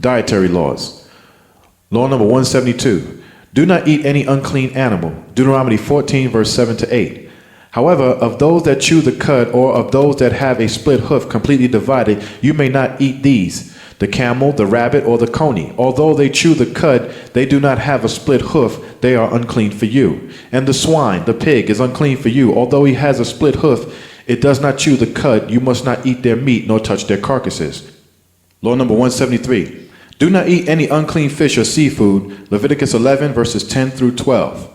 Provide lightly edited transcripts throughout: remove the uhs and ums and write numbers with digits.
Dietary Laws. Law number 172. Do not eat any unclean animal. Deuteronomy 14, verse 7 to 8. However, of those that chew the cud, or of those that have a split hoof completely divided, you may not eat these: the camel, the rabbit, or the coney. Although they chew the cud, they do not have a split hoof, they are unclean for you. And the swine, the pig, is unclean for you. Although he has a split hoof, it does not chew the cud. You must not eat their meat, nor touch their carcasses. Law number 173. Do not eat any unclean fish or seafood. Leviticus 11, verses 10 through 12.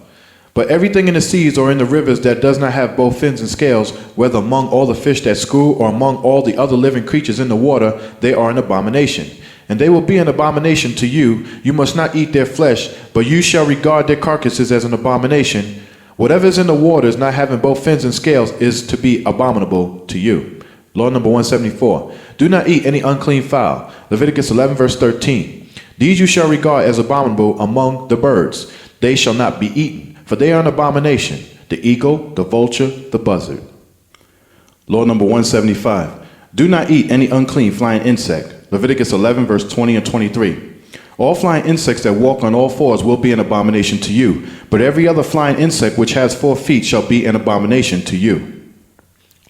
But everything in the seas or in the rivers that does not have both fins and scales, whether among all the fish that school or among all the other living creatures in the water, they are an abomination. And they will be an abomination to you. You must not eat their flesh, but you shall regard their carcasses as an abomination. Whatever is in the waters not having both fins and scales is to be abominable to you. Law number 174. Do not eat any unclean fowl. Leviticus 11, verse 13. These you shall regard as abominable among the birds. They shall not be eaten, for they are an abomination: the eagle, the vulture, the buzzard. Law number 175. Do not eat any unclean flying insect. Leviticus 11, verse 20 and 23. All flying insects that walk on all fours will be an abomination to you, but every other flying insect which has 4 feet shall be an abomination to you.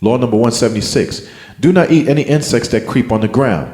Law number 176. Do not eat any insects that creep on the ground.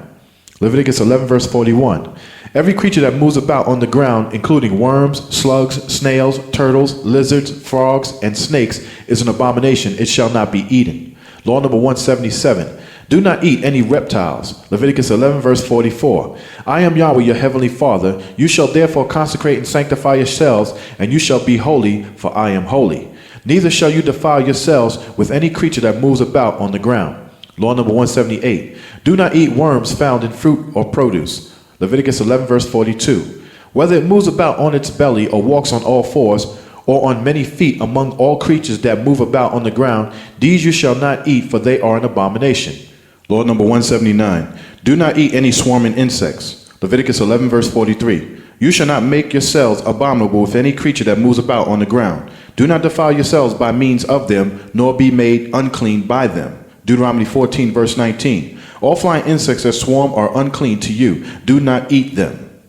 Leviticus 11, verse 41. Every creature that moves about on the ground, including worms, slugs, snails, turtles, lizards, frogs, and snakes, is an abomination. It shall not be eaten. Law number 177. Do not eat any reptiles. Leviticus 11, verse 44. I am Yahweh, your heavenly Father. You shall therefore consecrate and sanctify yourselves, and you shall be holy, for I am holy. Neither shall you defile yourselves with any creature that moves about on the ground. Law number 178. Do not eat worms found in fruit or produce. Leviticus 11, verse 42. Whether it moves about on its belly or walks on all fours, or on many feet among all creatures that move about on the ground, these you shall not eat, for they are an abomination. Law number 179. Do not eat any swarming insects. Leviticus 11, verse 43. You shall not make yourselves abominable with any creature that moves about on the ground. Do not defile yourselves by means of them, nor be made unclean by them. Deuteronomy 14, verse 19. All flying insects that swarm are unclean to you. Do not eat them.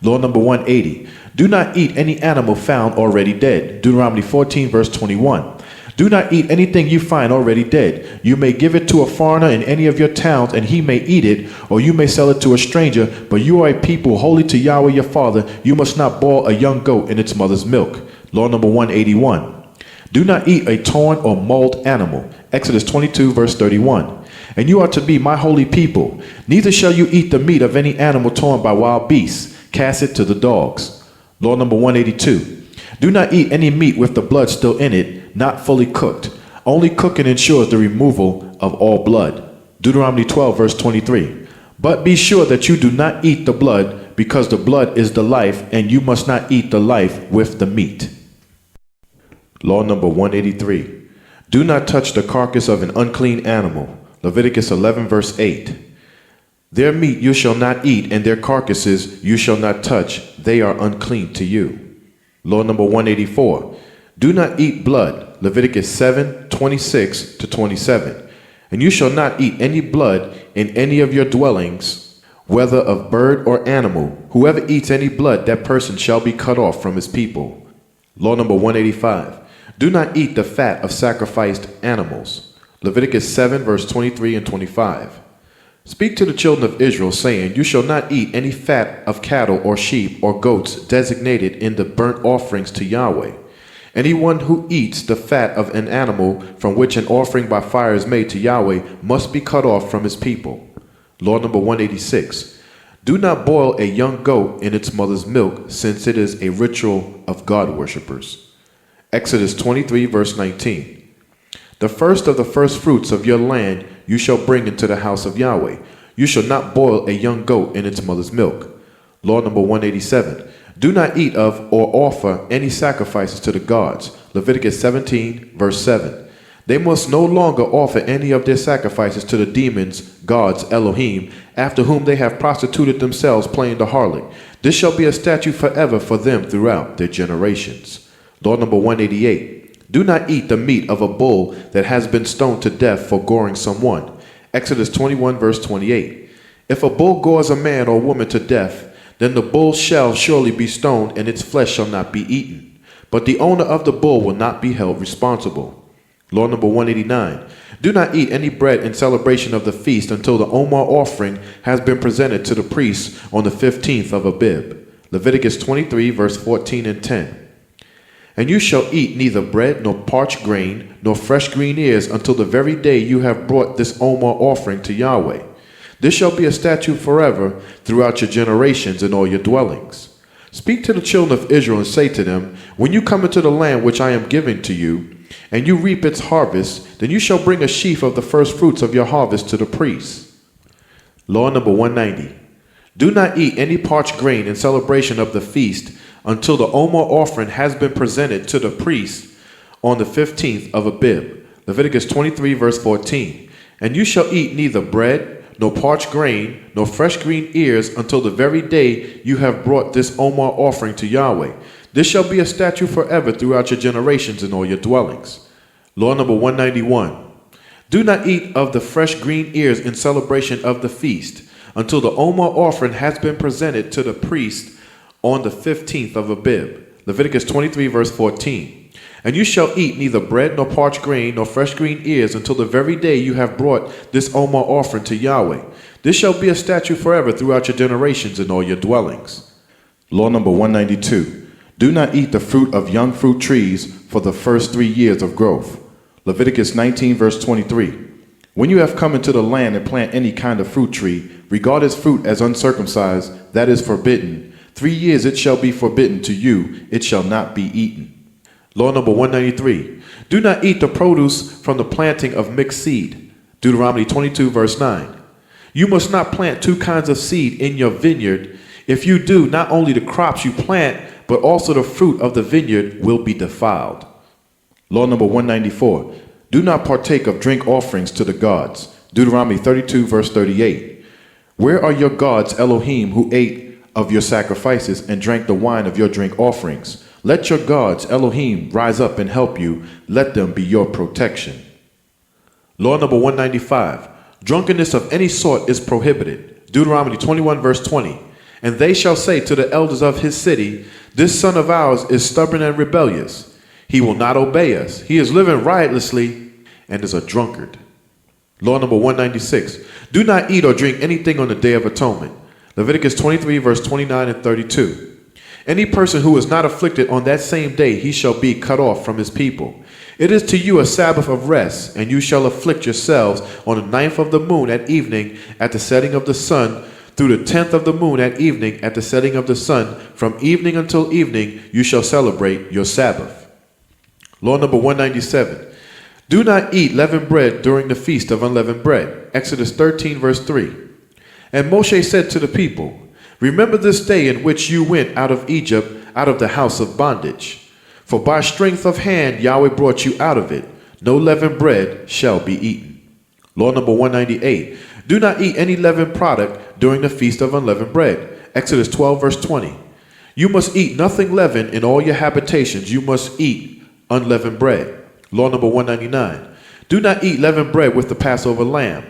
Law number 180. Do not eat any animal found already dead. Deuteronomy 14, verse 21. Do not eat anything you find already dead. You may give it to a foreigner in any of your towns, and he may eat it, or you may sell it to a stranger, but you are a people holy to Yahweh your Father. You must not boil a young goat in its mother's milk. Law number 181. Do not eat a torn or mauled animal. Exodus 22, verse 31. And you are to be my holy people. Neither shall you eat the meat of any animal torn by wild beasts. Cast it to the dogs. Law number 182. Do not eat any meat with the blood still in it, not fully cooked. Only cooking ensures the removal of all blood. Deuteronomy 12, verse 23. But be sure that you do not eat the blood, because the blood is the life, and you must not eat the life with the meat. Law number 183. Do not touch the carcass of an unclean animal. Leviticus 11, verse 8. Their meat you shall not eat, and their carcasses you shall not touch. They are unclean to you. Law number 184. Do not eat blood. Leviticus 7, 26 to 27. And you shall not eat any blood in any of your dwellings, whether of bird or animal. Whoever eats any blood, that person shall be cut off from his people. Law number 185. Do not eat the fat of sacrificed animals. Leviticus 7, verse 23 and 25. Speak to the children of Israel, saying, You shall not eat any fat of cattle or sheep or goats designated in the burnt offerings to Yahweh. Anyone who eats the fat of an animal from which an offering by fire is made to Yahweh must be cut off from his people. Law number 186. Do not boil a young goat in its mother's milk, since it is a ritual of God worshippers. Exodus 23, verse 19. The first of the first fruits of your land you shall bring into the house of Yahweh. You shall not boil a young goat in its mother's milk. Law number 187. Do not eat of or offer any sacrifices to the gods. Leviticus 17, verse 7. They must no longer offer any of their sacrifices to the demons, gods, Elohim, after whom they have prostituted themselves, playing the harlot. This shall be a statute forever for them throughout their generations. Law number 188. Do not eat the meat of a bull that has been stoned to death for goring someone. Exodus 21, verse 28. If a bull gores a man or woman to death, then the bull shall surely be stoned, and its flesh shall not be eaten. But the owner of the bull will not be held responsible. Law number 189. Do not eat any bread in celebration of the feast until the Omar offering has been presented to the priest on the 15th of Abib. Leviticus 23, verse 14 and 10. And you shall eat neither bread nor parched grain nor fresh green ears until the very day you have brought this Omar offering to Yahweh. This shall be a statute forever throughout your generations in all your dwellings. Speak to the children of Israel and say to them, when you come into the land which I am giving to you, and you reap its harvest, then you shall bring a sheaf of the first fruits of your harvest to the priests. Law number 190. Do not eat any parched grain in celebration of the feast until the Omar offering has been presented to the priest on the 15th of Abib. Leviticus 23, verse 14. And you shall eat neither bread, nor parched grain, nor fresh green ears until the very day you have brought this Omar offering to Yahweh. This shall be a statute forever throughout your generations in all your dwellings. Law number 191. Do not eat of the fresh green ears in celebration of the feast until the Omar offering has been presented to the priest on the 15th of Abib. Leviticus 23, verse 14. And you shall eat neither bread nor parched grain nor fresh green ears until the very day you have brought this Omar offering to Yahweh. This shall be a statute forever throughout your generations in all your dwellings. Law number 192. Do not eat the fruit of young fruit trees for the first 3 years of growth. Leviticus 19, verse 23. When you have come into the land and plant any kind of fruit tree, regard its fruit as uncircumcised, that is forbidden. 3 years it shall be forbidden to you, it shall not be eaten. Law number 193. Do not eat the produce from the planting of mixed seed. Deuteronomy 22, verse 9. You must not plant 2 kinds of seed in your vineyard. If you do, not only the crops you plant, but also the fruit of the vineyard will be defiled. Law number 194. Do not partake of drink offerings to the gods. Deuteronomy 32, verse 38. Where are your gods, Elohim, who ate of your sacrifices and drank the wine of your drink offerings? Let your gods, Elohim, rise up and help you. Let them be your protection. Law number 195. Drunkenness of any sort is prohibited. Deuteronomy 21, verse 20. And they shall say to the elders of his city, this son of ours is stubborn and rebellious. He will not obey us. He is living riotously and is a drunkard. Law number 196. Do not eat or drink anything on the Day of Atonement. Leviticus 23, verse 29 and 32. Any person who is not afflicted on that same day, he shall be cut off from his people. It is to you a Sabbath of rest, and you shall afflict yourselves on the 9th of the moon at evening at the setting of the sun, through the 10th of the moon at evening at the setting of the sun. From evening until evening you shall celebrate your Sabbath. Law number 197. Do not eat leavened bread during the feast of unleavened bread. Exodus 13, verse 3. And Moshe said to the people, remember this day in which you went out of Egypt, out of the house of bondage. For by strength of hand Yahweh brought you out of it. No leavened bread shall be eaten. Law number 198. Do not eat any leavened product during the feast of unleavened bread. Exodus 12, verse 20. You must eat nothing leavened in all your habitations. You must eat unleavened bread. Law number 199. Do not eat leavened bread with the Passover lamb.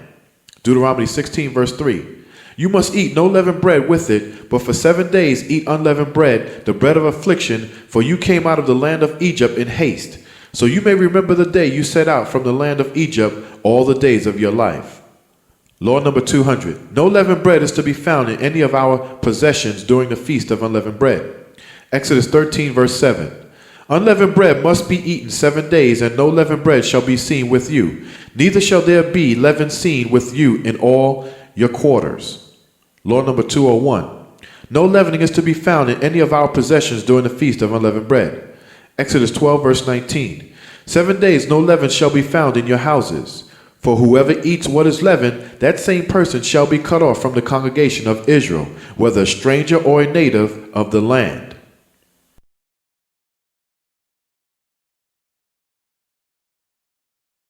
Deuteronomy 16, verse 3. You must eat no leavened bread with it, but for 7 days eat unleavened bread, the bread of affliction, for you came out of the land of Egypt in haste. So you may remember the day you set out from the land of Egypt all the days of your life. Law number 200. No leavened bread is to be found in any of our possessions during the feast of unleavened bread. Exodus 13, verse 7. Unleavened bread must be eaten 7 days, and no leavened bread shall be seen with you. Neither shall there be leaven seen with you in all your quarters. Law number 201. No leavening is to be found in any of our possessions during the feast of unleavened bread. Exodus 12, verse 19. 7 days no leaven shall be found in your houses. For whoever eats what is leavened, that same person shall be cut off from the congregation of Israel, whether a stranger or a native of the land.